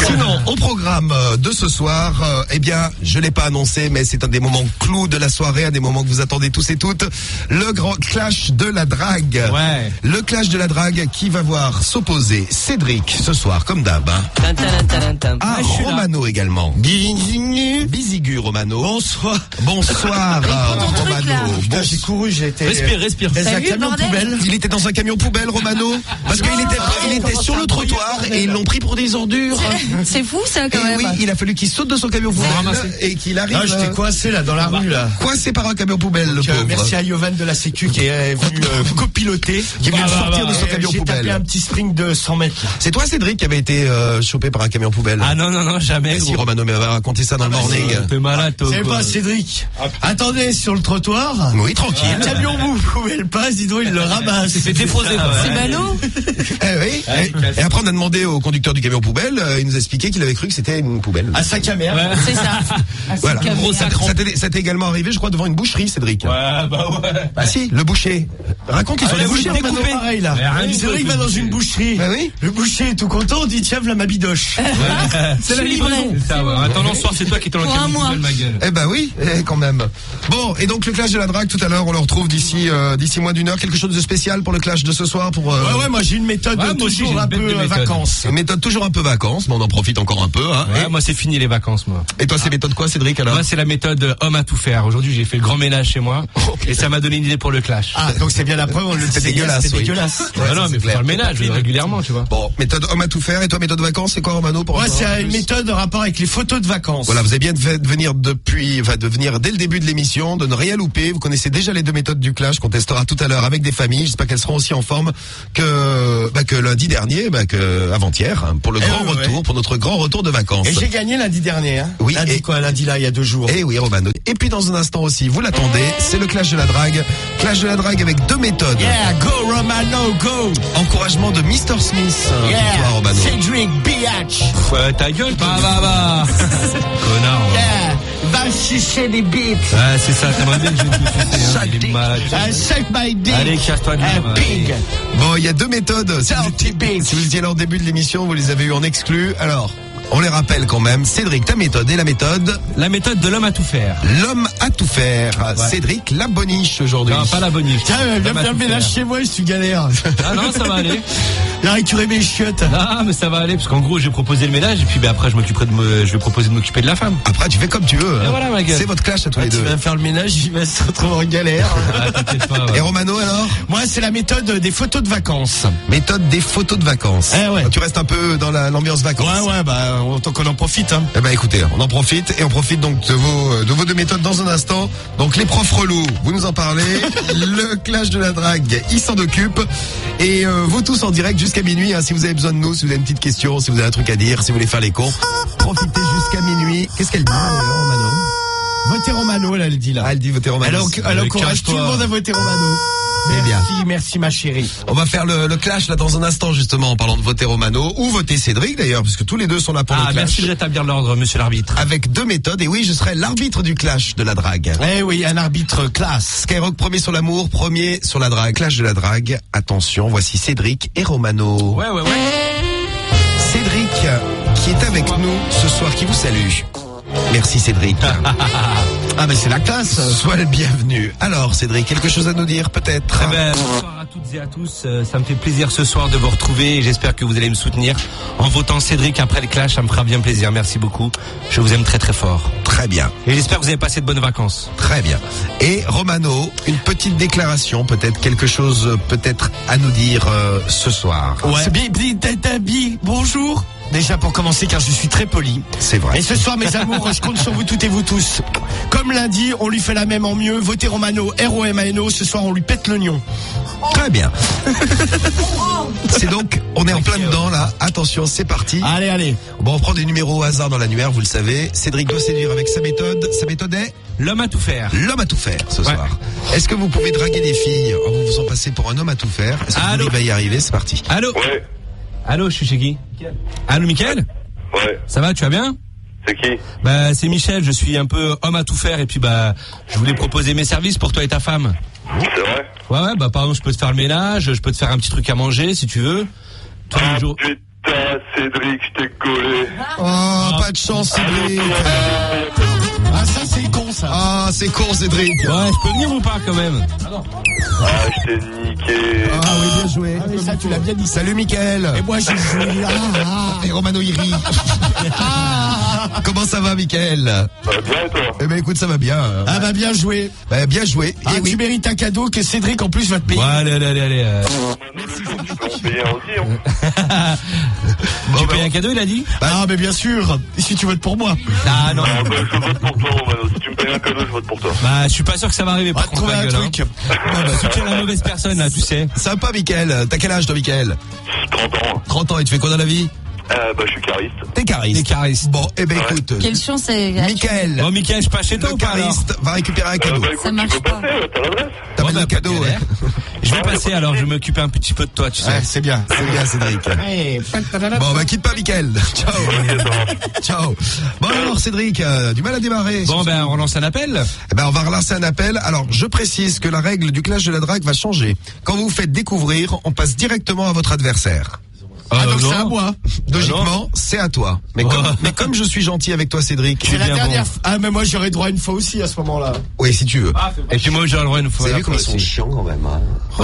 Sinon, au programme de ce soir, eh bien, je l'ai pas annoncé, mais c'est un des moments clous de la soirée, un des moments que vous attendez tous et toutes, le grand clash de la drague. Ouais. Le clash de la drague qui va voir s'opposer Cédric ce soir, comme d'hab. Ah, Romano également. Bizigu Romano. Bonsoir. Bonsoir, Romano. Putain, j'ai couru, j'ai été. Respire. Dans un camion poubelle. Il était dans un camion poubelle, Romano, parce qu'il était sur le trottoir et ils l'ont pris pour des ordures. C'est fou ça quand même. Oui, il a fallu qu'il saute de son camion poubelle et qu'il arrive. Ah, j'étais coincé là dans la rue là. Coincé par un camion poubelle, le pauvre. Merci à Yovan de la Sécu qui est venu copiloter, qui est venu sortir de son camion j'ai poubelle. J'ai tapé un petit sprint de 100 mètres. C'est toi, Cédric, qui avait été chopé par un camion poubelle? Ah non, jamais. Si Romano m'avait raconté ça dans le morning. T'es malade, toi. C'est pas Cédric. Attendez, sur le trottoir. Oui, tranquille. Le camion poubelle passe, dis donc, il le ramasse. C'est défoncé. C'est ballot. Oui. Et après, on a demandé au conducteur du camion poubelle, il nous a expliqué qu'il avait cru que c'était une poubelle. À sa caméra. Ouais. C'est ça. Voilà. Ça t'est également arrivé, je crois, devant une boucherie, Cédric. Ouais, bah ouais. Bah si, le boucher. Raconte l'histoire du boucher. Pareil là. Cédric va dans une boucherie. Bah oui. Le boucher est tout content, on dit tiens, voilà ma bidoche. C'est la livraison. C'est ça, ouais. Attends, soir, c'est toi qui es dans le camion poubelle, ma gueule. Eh ben oui, quand même. Bon, et donc le clash de la drague, tout à l'heure, on le retrouve d'ici moins d'une heure. Quelque chose de spécial pour le clash de ce soir pour. Ouais, moi j'ai une méthode toujours un peu vacances. Une méthode toujours un peu vacances, mais on en profite encore un peu. Hein. Ouais, moi c'est fini les vacances, moi. Et toi, c'est méthode quoi, Cédric, alors? Moi c'est la méthode homme à tout faire. Aujourd'hui j'ai fait le grand ménage chez moi et ça m'a donné une idée pour le clash. Ah, donc c'est bien la preuve, c'est dégueulasse. C'est dégueulasse. Ouais, non, mais faut faire le ménage régulièrement, tu vois. Bon, méthode homme à tout faire. Et toi, méthode vacances, c'est quoi, Romano, pour? Moi, c'est une méthode en rapport avec les photos de vacances. Voilà, vous avez bien de venir de venir dès le début de l'émission, de ne rien louper. Vous connaissez déjà les deux méthodes du clash qu'on testera tout à l'heure avec des familles. J'espère qu'elles seront aussi en forme que lundi dernier, que avant-hier, hein, pour le grand retour, pour notre grand retour de vacances. Et j'ai gagné lundi dernier, hein. Oui. Lundi là, il y a 2 jours. Et oui, Romano. Et puis dans un instant aussi, vous l'attendez, c'est le clash de la drague. Clash de la drague avec 2 méthodes. Yeah, go Romano, go. Encouragement de Mr. Smith. Yeah, pour toi, Romano. Cédric Biatch. Ouais, ta gueule, bah. Connard. Yeah, va sucer des bites. Ouais, c'est ça, t'aimerais bien que je te suce, hein. Suck my dick. Allez, casse-toi de là. Pig. Bon, il y a 2 méthodes. Si vous étiez là au début de l'émission, vous les avez eu en exclu. Alors, on les rappelle quand même. Cédric, ta méthode et la méthode? La méthode de l'homme à tout faire. L'homme à tout faire. Ouais. Cédric, la boniche aujourd'hui. Non, pas la boniche. Tiens, viens faire le ménage chez moi, je suis galère. Ah non, ça va aller. Viens récurer mes chiottes. Ah, mais ça va aller, parce qu'en gros, j'ai proposé le ménage, et puis après, je vais proposer de m'occuper de la femme. Après, tu fais comme tu veux. Et voilà, ma gueule. C'est votre clash à tous les deux. Tu vas faire le ménage, il va se retrouver en galère. Ah, t'inquiète pas, ouais. Et Romano, alors? Moi, c'est la méthode des photos de vacances. Méthode des photos de vacances. Ouais. Tu restes un peu dans l'ambiance vacances. Ouais, autant qu'on en profite, hein. Eh ben, écoutez, on en profite, et on profite donc de vos 2 méthodes dans un instant. Donc, les profs relous, vous nous en parlez. Le clash de la drague, il s'en occupe. Et vous tous en direct jusqu'à minuit, hein, si vous avez besoin de nous, si vous avez une petite question, si vous avez un truc à dire, si vous voulez faire les cons, profitez jusqu'à minuit. Qu'est-ce qu'elle dit, Romano? Votez Romano, elle dit là. Ah, elle dit votez Romano. Elle encourage tout le monde à voter Romano. Merci ma chérie. On va faire le clash là dans un instant justement en parlant de voter Romano ou voter Cédric d'ailleurs puisque tous les deux sont là pour le clash. Merci de rétablir l'ordre, monsieur l'arbitre. Avec 2 méthodes et oui, je serai l'arbitre du clash de la drague. Eh oui, un arbitre classe. Skyrock premier sur l'amour, premier sur la drague. Clash de la drague. Attention, voici Cédric et Romano. Ouais. Cédric qui est avec nous ce soir, qui vous salue. Merci Cédric. Ah ben c'est la classe. Sois le bienvenu. Alors Cédric, quelque chose à nous dire peut-être? Bonsoir à toutes et à tous. Ça me fait plaisir ce soir de vous retrouver et j'espère que vous allez me soutenir en votant Cédric après le clash. Ça me fera bien plaisir. Merci beaucoup. Je vous aime très très fort. Très bien. Et j'espère que vous avez passé de bonnes vacances. Très bien. Et Romano, une petite déclaration, peut-être quelque chose peut-être à nous dire ce soir. Ouais. Bonjour. Déjà pour commencer, car je suis très poli. C'est vrai. Et ce soir, mes amours, je compte sur vous toutes et vous tous. Comme lundi, on lui fait la même en mieux. Votez Romano, R-O-M-A-N-O. Ce soir, on lui pète l'oignon. Très bien. C'est donc, on est en plein dedans là. Attention, c'est parti. Allez. Bon, on prend des numéros au hasard dans l'annuaire, vous le savez. Cédric doit séduire avec sa méthode. Sa méthode est l'homme à tout faire. L'homme à tout faire ce soir. Est-ce que vous pouvez draguer des filles en vous faisant passer pour un homme à tout faire? Est-ce que vous va y arriver? C'est parti. Allô? Ouais. Allô, je suis chez qui? Allô, Mickaël? Ouais. Ça va, tu vas bien? C'est qui? C'est Michel, je suis un peu homme à tout faire et puis je voulais proposer mes services pour toi et ta femme. C'est vrai? Ouais, par exemple, je peux te faire le ménage, je peux te faire un petit truc à manger si tu veux. Toi, le jour. Putain, Cédric, je t'ai collé. Oh, pas de chance, Cédric. Ah, ça, c'est con, ça. Ah, c'est con, Cédric. Ouais, je peux venir ou pas quand même? Ah, je t'ai niqué. Ah oui, bien joué. Ah, mais ça, tu l'as bien dit. Salut, Mickaël. Et moi, j'ai joué. Et Romano, il rit. Comment ça va, Mickaël? Bien et toi? Eh ben, écoute, ça va bien. Ah, bah, bien joué. Ben, bien joué. Ah, Et tu oui. mérites un cadeau que Cédric, en plus, va te payer. Ouais, allez. Tu peux en payer un aussi, hein. Tu payes un cadeau, il a dit? Ah, mais bien sûr. Si tu votes pour moi. Ah non. Ah, bah, je vote pour toi, Romano. Si tu me payes un cadeau, je vote pour toi. Bah, je suis pas sûr que ça va arriver On va par te contre, trouver la un gueule. truc. Bah, soutiens la mauvaise personne, là, tu sais. Sympa, Mickaël. T'as quel âge, toi, Mickaël? 30 ans. 30 ans. Et tu fais quoi dans la vie? Bah, je suis cariste. T'es cariste. Les caristes. Bon, eh ben, écoute. Quelle chance c'est. Mickaël. Bon, Mickaël, je passe chez toi Le ou pas, alors? cariste va récupérer un cadeau. Bah, écoute, Ça marche tu peux pas. passer, t'as l'adresse. T'as pas Bon, de bah, cadeau, pas de ouais. galère. Je vais passer alors, je vais m'occuper un petit peu de toi, tu sais. Ouais, c'est bien, Cédric. Bon, bah, quitte pas, Mickaël. Ciao. Ciao. Bon, alors, Cédric, du mal à démarrer. Bon, ben, on relance un appel. Eh ben, on va relancer un appel. Alors, je précise que la règle du clash de la drague va changer. Quand vous vous faites découvrir, on passe directement à votre adversaire. Ah, donc non. c'est à moi. Logiquement, c'est à toi. Mais comme je suis gentil avec toi, Cédric. C'est la bien dernière. bon. Ah, mais moi, j'aurais droit une fois aussi à ce moment-là. Oui, si tu veux. Et puis moi, j'aurai le droit une fois. Vous avez la vu comme fois ils sont aussi. chiants quand même.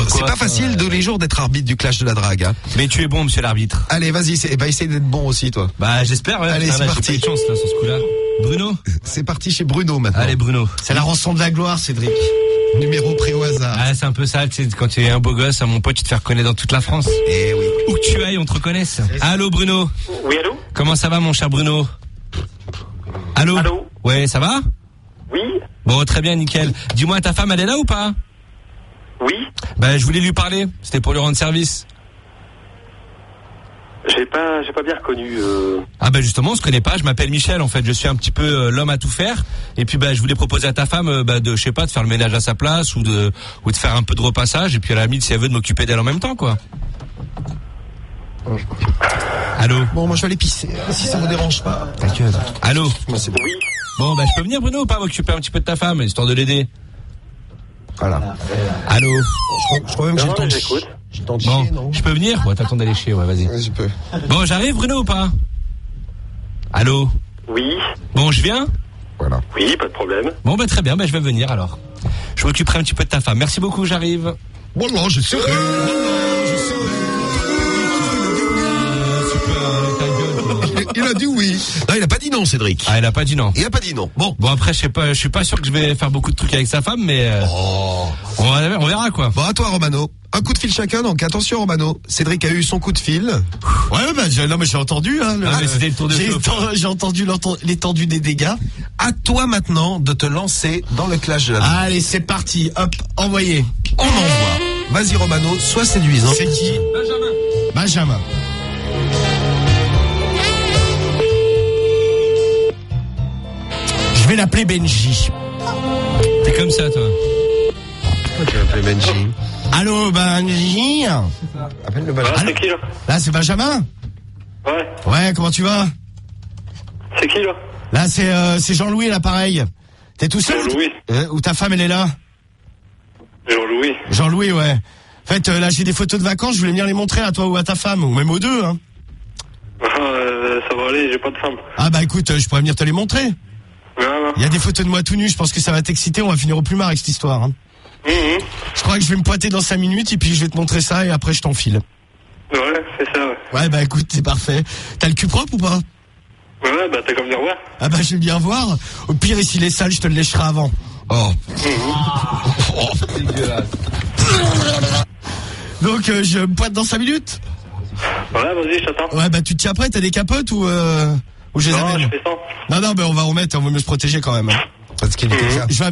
C'est pas facile de les jours d'être arbitre du clash de la drague. Hein. Mais tu es bon, monsieur l'arbitre. Allez, vas-y, essaye d'être bon aussi, toi. Bah, j'espère, ouais. Allez, Ah, c'est bah, j'ai parti. pas eu de chance, là, sur ce coup-là. Bruno? C'est parti chez Bruno maintenant. Allez, Bruno. C'est la rançon de la gloire, Cédric. Numéro pris au hasard. Ah, c'est un peu ça, tu sais, quand tu es un beau gosse, à mon pote, tu te fais reconnaître dans toute la France. Eh oui. Où que tu ailles, on te reconnaisse. Allô, Bruno? Oui, allô? Comment ça va, mon cher Bruno? Allô? Allô? Ouais, ça va? Oui? Bon, très bien, nickel. Dis-moi, ta femme, elle est là ou pas? Oui? Bah, je voulais lui parler. C'était pour lui rendre service. J'ai pas bien reconnu, Ah bah justement, on se connaît pas. Je m'appelle Michel. En fait, je suis un petit peu l'homme à tout faire. Et puis bah je voulais proposer à ta femme, de je sais pas, de faire le ménage à sa place ou de faire un peu de repassage. Et puis à la limite, si elle veut, de m'occuper d'elle en même temps, quoi. Allô. Bon, moi je vais aller pisser, si ça vous dérange pas. T'inquiète. Allô. Moi c'est bon. Oui? Bon bah je peux venir, Bruno, ou pas, m'occuper un petit peu de ta femme, histoire de l'aider. Voilà. Allô. Je crois même que j'ai Non, le temps de j'écoute. chier. J'ai le temps de Bon, chier, non? je peux venir? Ouais, t'as le temps d'aller chier, ouais, vas-y. Ouais, je peux. Bon, j'arrive, Bruno, ou pas? Allô. Oui? Bon, je viens? Voilà. Oui, pas de problème. Bon bah très bien, bah je vais venir alors. Je m'occuperai un petit peu de ta femme. Merci beaucoup, j'arrive. Bon, non, je serai. Il a dit oui. Non, il a pas dit non, Cédric. Ah, elle a pas dit non. Il a pas dit non. Bon. Bon après, je suis pas sûr que je vais faire beaucoup de trucs avec sa femme, mais on verra quoi. Bon, à toi, Romano. Un coup de fil chacun, donc attention, Romano. Cédric a eu son coup de fil. Ouais, bah, non, mais j'ai entendu, hein. Ah, mais c'était le tour de chauffe. J'ai entendu l'étendue des dégâts. À toi maintenant de te lancer dans le clash de la drague. Allez, c'est parti. Hop, envoyé. On envoie. Vas-y, Romano, sois séduisant. C'est qui? Benjamin. Je vais l'appeler Benji. T'es comme ça, toi. Tu vas appeler Benji. Allô, Benji? Appelle le Ah, Benji. c'est qui, là? Là, c'est Benjamin? Ouais. Ouais, comment tu vas? C'est qui, là? Là, c'est Jean-Louis, là, pareil. T'es tout seul? Jean-Louis. Ou ta femme, elle est là? Jean-Louis. Jean-Louis, ouais. En fait, là, j'ai des photos de vacances, je voulais venir les montrer à toi ou à ta femme, ou même aux deux, hein. Ça va aller, j'ai pas de femme. Ah bah écoute, je pourrais venir te les montrer. Non. Il y a des photos de moi tout nu, je pense que ça va t'exciter, on va finir au plumard avec cette histoire, hein. Je crois que je vais me pointer dans 5 minutes, et puis je vais te montrer ça, et après je t'enfile. Ouais, c'est ça, ouais. Ouais, bah écoute, c'est parfait. T'as le cul propre ou pas? Ouais, bah t'as qu'à venir voir. Ah bah je vais bien voir. Au pire, et s'il est sale, je te le lécherai avant. Oh. Donc je me pointe dans 5 minutes. Ouais, vas-y, je t'attends. Ouais, bah tu te tiens prêt, t'as des capotes ou je les Non, amène? je fais ça. Non, mais on va remettre, on va mieux se protéger quand même, hein. Parce qu'il est comme ça. Je vais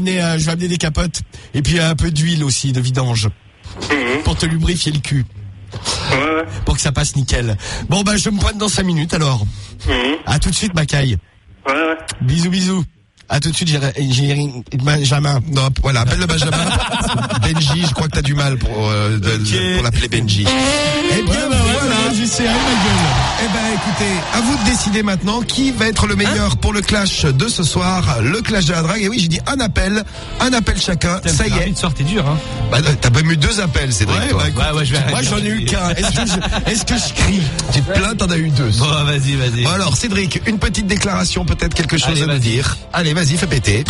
amener des capotes. Et puis un peu d'huile aussi, de vidange. Pour te lubrifier le cul. Ouais. Pour que ça passe nickel. Bon, bah, je me pointe dans 5 minutes, alors. À tout de suite, Macaille. Ouais. Bisous, bisous. À tout de suite, j'ai Benjamin. Non, voilà, appelle le Benjamin. Benji, je crois que t'as du mal pour l'appeler Benji. Eh bien, voilà. J'essaierai ma gueule. Eh ben, écoutez, à vous de décider maintenant qui va être le meilleur pour le clash de ce soir, le clash de la drague. Et oui, j'ai dit un appel chacun. Ça y est. Ce soir, t'es dur, hein. Bah, t'as même eu 2 appels, Cédric, toi. Ouais, je vais arrêter. Moi, j'en ai eu qu'un. Est-ce que je crie? Tu te plains, t'en as eu 2. Bon, vas-y. Bon, alors, Cédric, une petite déclaration, peut-être quelque chose à nous dire. Allez, vas-y, fais péter.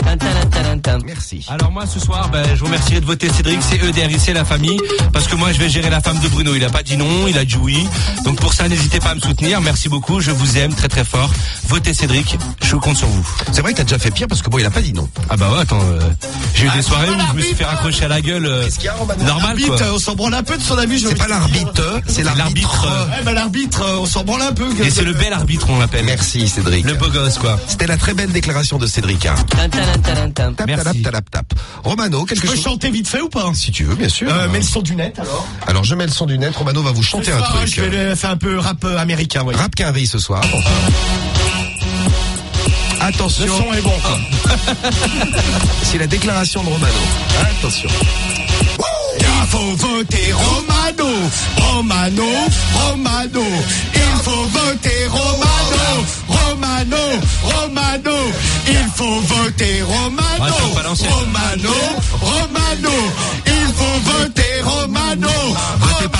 Merci. Alors moi ce soir, je vous remercierai de voter Cédric, c'est EDRIC la famille, parce que moi je vais gérer la femme de Bruno, il a pas dit non, il a dit oui, donc pour ça n'hésitez pas à me soutenir, merci beaucoup, je vous aime très très fort, votez Cédric, je compte sur vous. C'est vrai que t'as déjà fait pire parce que bon, il a pas dit non. Ah bah ouais, attends, j'ai eu des soirées où je me suis fait raccrocher à la gueule, Qu'est-ce qu'il y a, Romano? normal quoi. On s'en branle un peu de son avis. C'est pas l'arbitre, c'est l'arbitre. L'arbitre, on s'en branle un peu. Et c'est le bel arbitre on l'appelle. Merci, Cédric. Le beau gosse quoi. C'était la très belle déclaration de Cédric. Hein. Tap, Merci. tap. Romano, quelque Je peux chose? chanter vite fait ou pas? Si tu veux, bien sûr. Mets le son du net alors. Alors, je mets le son du net. Romano va vous chanter un truc. Je vais faire un peu rap américain. Ouais. Rap Quinry ce soir. Attention. Le son est bon. Quoi. C'est la déclaration de Romano. Attention. Il faut voter Romano. Il faut voter Romano. Il faut voter Romano. Attends, pas l'ancienne. Romano. Il faut voter Romano. Votez pas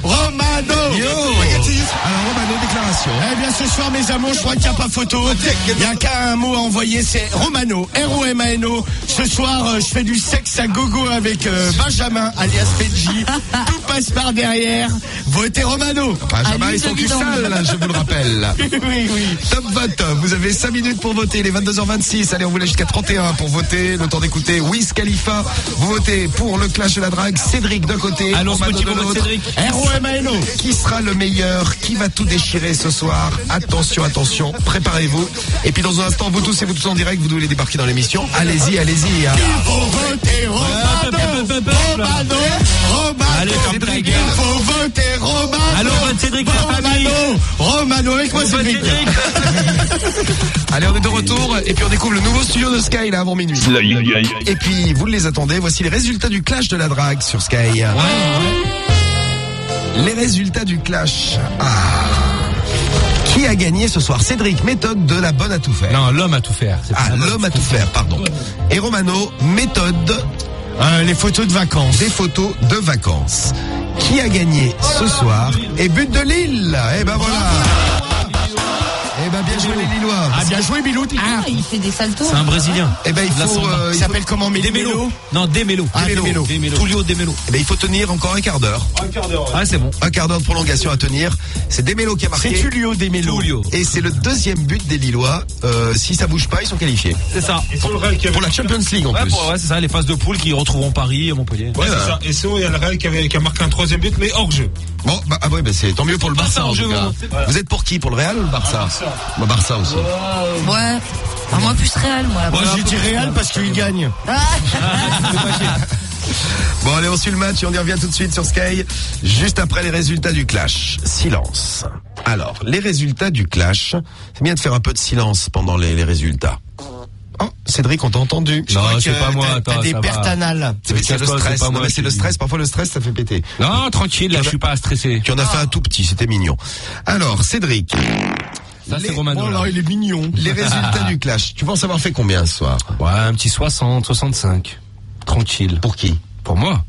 Romano. Yo. Alors, Romano, déclaration. Eh bien, ce soir, mes amours, je crois qu'il n'y a pas photo. Il n'y a qu'un mot à envoyer, c'est Romano. R-O-M-A-N-O. Ce soir, je fais du sexe à gogo avec Benjamin, alias Benji. Tout passe par derrière. Votez Romano. Benjamin, ils sont plus sales, là, je vous le rappelle. Oui. Top vote. Vous avez 5 minutes pour voter. Il est 22h26. Allez, on vous laisse jusqu'à 31 pour voter. Le temps d'écouter Wiz Khalifa. Vous votez pour le clash de la drague. Cédric d'un côté. Allons, Romano petit de vote l'autre. Cédric. R-O-M-A-N-O. Qui sera le meilleur? Qui va tout déchirer ce soir? Attention, préparez-vous. Et puis dans un instant, vous tous en direct, vous devez débarquer dans l'émission. Allez-y. Hein. Il faut voter Romano. Allez, ferme ta gueule. Il faut voter Romano. Allô, vote Cédric, la famille. Romano, avec moi, Vote Cédric. Cédric. Allez, on est de retour. Et puis on découvre le nouveau studio de Sky là avant minuit. Et puis vous les attendez. Voici les résultats du clash de la drague sur Sky. Les résultats du clash. Qui a gagné ce soir? Cédric, méthode de la bonne à tout faire. Non, l'homme à tout faire. C'est pas L'homme à tout faire, pardon. Et Romano, méthode Les photos de vacances. des photos de vacances. Qui a gagné ce soir? Et but de Lille. Eh ben voilà. Eh ben bien joué les Lillois. Bien joué, Bilou. Il fait des saltos. C'est un Brésilien. Eh ben il faut, Il s'appelle comment? Desmélo. Non, Desmélo. Desmélo. Tullio Desmélo. eh ben, il faut tenir encore un quart d'heure. Ah, c'est bon. Un quart d'heure de prolongation à tenir. C'est Desmélo qui a marqué. C'est Tullio des Mélos. Et c'est le deuxième but des Lillois. Si ça bouge pas, ils sont qualifiés. C'est ça. Pour la Champions League en plus. Ouais, c'est ça, les phases de poule qui retrouveront Paris et Montpellier. Ouais, C'est ça. Et sinon, il y a le Real qui a marqué un 3e but, mais hors jeu. Bon, c'est tant mieux pour le Barça. Barça, En tout cas. voilà. Vous êtes pour qui? Pour le Real ou le Barça? Moi, Barça aussi. Ouais. Enfin, moi plus Real, moi. Moi, j'ai dit Real parce qu'il gagne. Bon, allez, on suit le match et on y revient tout de suite sur Sky, juste après les résultats du clash. Silence. Alors, les résultats du clash, c'est bien de faire un peu de silence pendant les résultats. Oh, Cédric, on t'a entendu. Non, c'est pas moi, T'as attends, des ça pertes va. anales. C'est le stress. pas Non, moi mais c'est le qui- stress. Parfois, le stress, ça fait péter. Non, tranquille, là, je suis pas stressé. Tu en as fait un tout petit, c'était mignon. Alors, Cédric, Ça, c'est Romano. Oh là. là, il est mignon. les résultats du clash, tu penses avoir fait combien ce soir? Ouais, un petit 60, 65. Tranquille. Pour qui? Pour moi?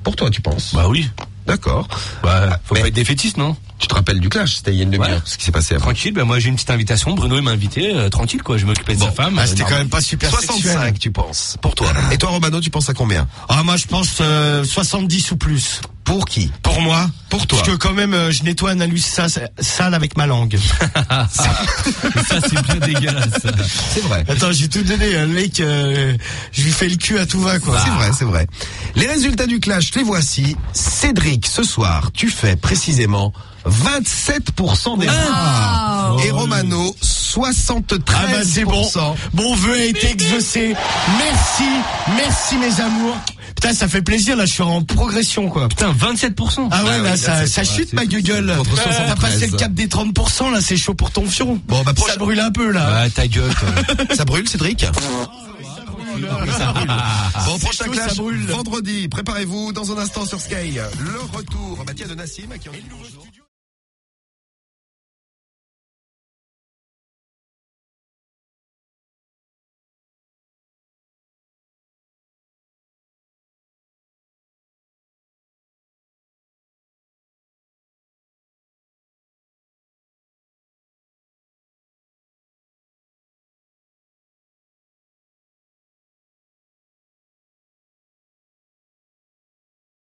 Pour toi, tu penses? Bah oui. D'accord. Bah, faut mais- pas être défaitiste, non? Tu te rappelles du clash? C'était il y a une demi-heure, Ouais. ce qui s'est passé avant. Tranquille, bah moi j'ai une petite invitation, Bruno il m'a invité, tranquille quoi, je vais m'occuper de sa femme. C'était quand normal. même pas super 65, sexuel. tu penses? Pour toi. Et toi, Romano, tu penses à combien? Moi, je pense 70 ou plus. Pour qui? Pour moi. Pour toi. Parce que quand même, je nettoie un anus sale avec ma langue. Ça c'est bien dégueulasse. C'est vrai. Attends, j'ai tout donné. Un mec, je lui fais le cul à tout va, quoi. C'est vrai. Les résultats du clash, les voici. Cédric, ce soir, tu fais précisément 27% des voix. Et Romano, 73%. C'est bon. Mon vœu a été exaucé. Merci mes amours. Putain, ça fait plaisir, là, je suis en progression, quoi. Putain, 27%. Ah ouais, Ah là, oui, ça c'est chute, ma gueule. Contre T'as 73. passé le cap des 30%, là, c'est chaud pour ton fion. Bon, bah, Ça brûle un peu, là. Ouais, ta gueule, toi. Ça brûle, Cédric? Bon, C'est prochain chaud, clash, ça brûle. vendredi. Préparez-vous dans un instant sur Sky. Le retour, tiens, de Nassim, qui en est